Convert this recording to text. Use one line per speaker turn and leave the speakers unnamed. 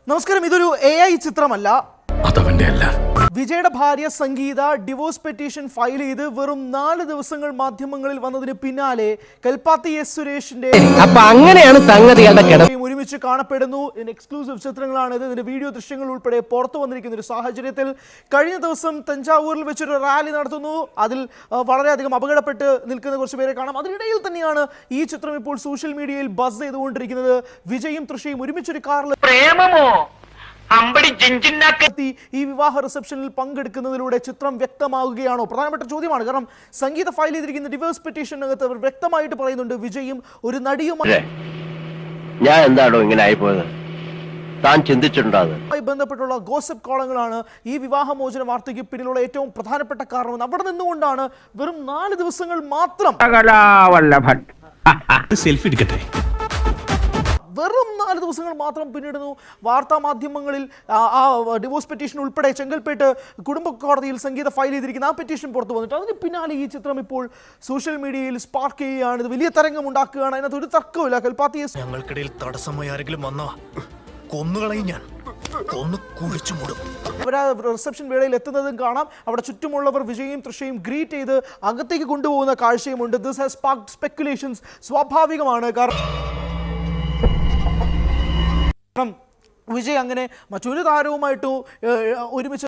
നമസ്കാരം. ഇതൊരു AI ചിത്രമല്ല.
അതവന്റെ അല്ല.
വിജയുടെ ഭാര്യ സംഗീത ഡിവോഴ്സ് പെറ്റീഷൻ ഫയൽ ചെയ്ത് വെറും 4 ദിവസങ്ങൾ മാധ്യമങ്ങളിൽ വന്നതിന് പിന്നാലെ കൽപ്പാത്തി എസ് സുരേഷിന്റെ
അങ്ങനെയാണ് സംഗതികളുടെ
ഒരുമിച്ച് കാണപ്പെടുന്നു. ഇതിന്റെ എക്സ്ക്ലൂസീവ് ചിത്രങ്ങളാണ് ഇത്. ഇതിന്റെ വീഡിയോ ദൃശ്യങ്ങൾ ഉൾപ്പെടെ പുറത്തു വന്നിരിക്കുന്ന ഒരു സാഹചര്യത്തിൽ കഴിഞ്ഞ ദിവസം തഞ്ചാവൂരിൽ വെച്ചൊരു റാലി നടത്തുന്നു. അതിൽ വളരെയധികം അപകടപ്പെട്ട് നിൽക്കുന്ന കുറച്ച് പേരെ കാണാം. അതിനിടയിൽ തന്നെയാണ് ഈ ചിത്രം ഇപ്പോൾ സോഷ്യൽ മീഡിയയിൽ ബസ് ചെയ്തുകൊണ്ടിരിക്കുന്നത്. വിജയും തൃഷയും ഒരുമിച്ചൊരു കാറിൽ ഈ വിവാഹ റിസപ്ഷനിൽ പങ്കെടുക്കുന്നതിലൂടെ ചിത്രം വ്യക്തമാവുകയാണോ? പ്രധാനപ്പെട്ട ചോദ്യമാണ്. കാരണം സംഗീത ഫയൽ ചെയ്തിരിക്കുന്ന ഡിവോഴ്സ് പെറ്റീഷനകത്ത് അവർ വ്യക്തമായിട്ട് പറയുന്നുണ്ട് വിജയും ഒരു നടിയുമായി
ഞാൻ എന്താണോ ഇങ്ങനെ ആയിപ്പോയത്, താൻ ചിന്തിച്ചിട്ടുണ്ടോ?
ബന്ധപ്പെട്ടുള്ള ഗോസിപ്പ് കോളങ്ങളാണ് ഈ വിവാഹമോചന വാർത്തയ്ക്ക് പിന്നിലുള്ള ഏറ്റവും പ്രധാനപ്പെട്ട കാരണം. അവിടെ നിന്നുകൊണ്ടാണ് വെറും 4 ദിവസങ്ങൾ മാത്രം
സെൽഫി എടുക്കട്ടെ.
വെറും 4 ദിവസങ്ങൾ മാത്രം പിന്നിടുന്നു വാർത്താ മാധ്യമങ്ങളിൽ ആ ഡിവോഴ്സ് പെറ്റീഷൻ ഉൾപ്പെടെ ചെങ്കൽപ്പേട്ട് കുടുംബ കോടതിയിൽ സംഗീത ഫയൽ ചെയ്തിരിക്കുന്ന ആ പെറ്റീഷൻ പുറത്തു വന്നിട്ട് അതിന് പിന്നാലെ ഈ ചിത്രം ഇപ്പോൾ സോഷ്യൽ മീഡിയയിൽ സ്പാർക്ക് ചെയ്യുകയാണ്. ഇത് വലിയ തരംഗം ഉണ്ടാക്കുകയാണ്. അതിനകത്ത് ഒരു തർക്കമില്ല. കൽപ്പാത്തി
ഞങ്ങൾക്കിടയിൽ തടസ്സമായി ആരെങ്കിലും വന്നോ കൊന്നുകളയും, ഞാൻ കൊന്നു കുഴിച്ചു മൂടും.
അവർ റിസപ്ഷൻ വേളയിൽ എത്തുന്നതും കാണാം. അവിടെ ചുറ്റുമുള്ളവർ വിജയും തൃഷയും ഗ്രീറ്റ് ചെയ്ത് അകത്തേക്ക് കൊണ്ടുപോകുന്ന കാഴ്ചയുമുണ്ട്. This has sparked speculations. സ്വാഭാവികമാണ്. കാരണം വിജയ് അങ്ങനെ മറ്റൊരു താരവുമായിട്ട് ഒരുമിച്ച്